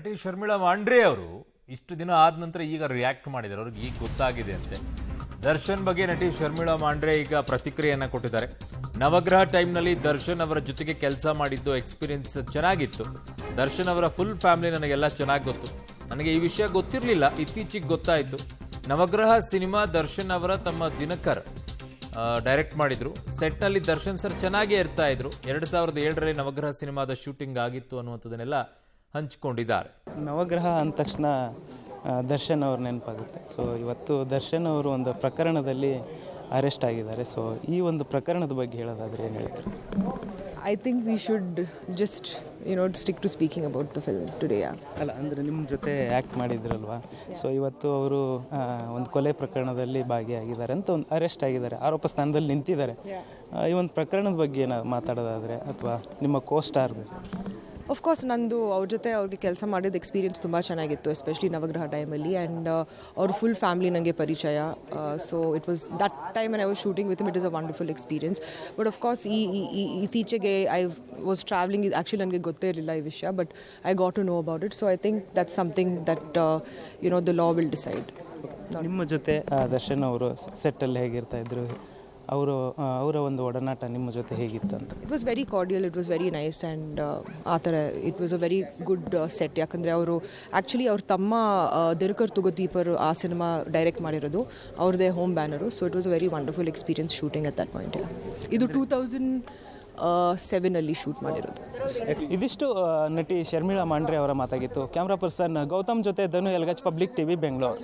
ನಟಿ ಶರ್ಮಿಳಾ ಮಾಂಡ್ರೆ ಅವರು ಇಷ್ಟು ದಿನ ಆದ ನಂತರ ಈಗ ರಿಯಾಕ್ಟ್ ಮಾಡಿದ್ದಾರೆ. ಅವ್ರಿಗೆ ಈಗ ಗೊತ್ತಾಗಿದೆ ಅಂತೆ. ದರ್ಶನ್ ಬಗ್ಗೆ ನಟಿ ಶರ್ಮಿಳಾ ಮಾಂಡ್ರೆ ಈಗ ಪ್ರತಿಕ್ರಿಯೆಯನ್ನ ಕೊಟ್ಟಿದ್ದಾರೆ. ನವಗ್ರಹ ಟೈಮ್ನಲ್ಲಿ ದರ್ಶನ್ ಅವರ ಜೊತೆಗೆ ಕೆಲಸ ಮಾಡಿದ್ದು ಎಕ್ಸ್ಪೀರಿಯನ್ಸ್ ಚೆನ್ನಾಗಿತ್ತು. ದರ್ಶನ್ ಅವರ ಫುಲ್ ಫ್ಯಾಮಿಲಿ ನನಗೆಲ್ಲ ಚೆನ್ನಾಗಿ ಗೊತ್ತು. ನನಗೆ ಈ ವಿಷಯ ಗೊತ್ತಿರಲಿಲ್ಲ, ಇತ್ತೀಚೆಗೆ ಗೊತ್ತಾಯಿತು. ನವಗ್ರಹ ಸಿನಿಮಾ ದರ್ಶನ್ ಅವರ ತಮ್ಮ ದಿನಕರ್ ಡೈರೆಕ್ಟ್ ಮಾಡಿದ್ರು. ಸೆಟ್ನಲ್ಲಿ ದರ್ಶನ್ ಸರ್ ಚೆನ್ನಾಗೇ ಇರ್ತಾ ಇದ್ರು. 2007ರಲ್ಲಿ ನವಗ್ರಹ ಸಿನಿಮಾದ ಶೂಟಿಂಗ್ ಆಗಿತ್ತು ಅನ್ನುವಂಥದ್ದನ್ನೆಲ್ಲ ಹಂಚಿಕೊಂಡಿದ್ದಾರೆ. ನವಗ್ರಹ ಅಂದ ತಕ್ಷಣ ದರ್ಶನ್ ಅವ್ರ ನೆನಪಾಗುತ್ತೆ. ಸೊ ಇವತ್ತು ದರ್ಶನ್ ಅವರು ಒಂದು ಪ್ರಕರಣದಲ್ಲಿ ಅರೆಸ್ಟ್ ಆಗಿದ್ದಾರೆ. ಸೊ ಈ ಒಂದು ಪ್ರಕರಣದ ಬಗ್ಗೆ ಹೇಳೋದಾದ್ರೆ ಏನು ಹೇಳ್ತಾರೆ? I think we should just stick to speaking about the film today. ಅಲ್ಲ ಅಂದರೆ ನಿಮ್ಮ ಜೊತೆ ಆ್ಯಕ್ಟ್ ಮಾಡಿದ್ರಲ್ವಾ, ಸೊ ಇವತ್ತು ಅವರು ಒಂದು ಕೊಲೆ ಪ್ರಕರಣದಲ್ಲಿ ಭಾಗಿಯಾಗಿದ್ದಾರೆ ಅಂತ ಒಂದು ಅರೆಸ್ಟ್ ಆಗಿದ್ದಾರೆ, ಆರೋಪ ಸ್ಥಾನದಲ್ಲಿ ನಿಂತಿದ್ದಾರೆ. ಈ ಒಂದು ಪ್ರಕರಣದ ಬಗ್ಗೆ ಏನು ಮಾತಾಡೋದಾದರೆ ಅಥವಾ ನಿಮ್ಮ ಕೋಸ್ಟಾರ್ದು? ಆಫ್ ಕೋರ್ಸ್ ನಂದು ಅವ್ರ ಜೊತೆ ಅವ್ರಿಗೆ ಕೆಲಸ ಮಾಡಿದ ಎಕ್ಸ್ಪೀರಿಯನ್ಸ್ ತುಂಬ ಚೆನ್ನಾಗಿತ್ತು, ಎಸ್ಪೆಷಲಿ ನವಗ್ರಹ ಟೈಮಲ್ಲಿ. ಆ್ಯಂಡ್ ಅವ್ರ ಫುಲ್ ಫ್ಯಾಮಿಲಿ ನನಗೆ ಪರಿಚಯ. So it was that time and I was shooting with it is a wonderful experience. But of course ಇತ್ತೀಚೆಗೆ ಐ ವಾಸ್ ಟ್ರಾವೆಲಿಂಗ್. ಆ್ಯಕ್ಚುಲಿ ನನಗೆ ಗೊತ್ತೇ ಇರಲಿಲ್ಲ ಈ ವಿಷಯ, but I got to know about it. So I think that's something that the law will decide. ನಿಮ್ಮ ಜೊತೆ ದರ್ಶನ್ ಅವರು ಸೆಟ್ಟಲ್ಲಿ ಹೇಗಿರ್ತಾ ಇದ್ರು, ಅವರ ಒಂದು ಒಡನಾಟ ನಿಮ್ಮ ಜೊತೆ ಹೇಗಿತ್ತು ಅಂತ? It was very cordial, it was very nice. And ಆ ಥರ it was a very good set. ಯಾಕಂದರೆ ಅವರು ಆ್ಯಕ್ಚುಲಿ ಅವ್ರ ತಮ್ಮ ದಿನಕರ್ ತುಗದೀಪರ್ ಆ ಸಿನಿಮಾ ಡೈರೆಕ್ಟ್ ಮಾಡಿರೋದು, ಅವ್ರದ್ದೇ home banner. So it was a very wonderful experience shooting at that point. ಇದು 2007 ಶೂಟ್ ಮಾಡಿರೋದು. ಇದಿಷ್ಟು ನಟಿ ಶರ್ಮಿಳಾ ಮಾಂಡ್ರೆ ಅವರ ಮಾತಾಗಿತ್ತು. ಕ್ಯಾಮ್ರಾ ಪರ್ಸನ್ ಗೌತಮ್ ಜೊತೆ ಧನು ಎಲ್ಗಚ್, ಪಬ್ಲಿಕ್ ಟಿವಿ, ಬೆಂಗಳೂರು.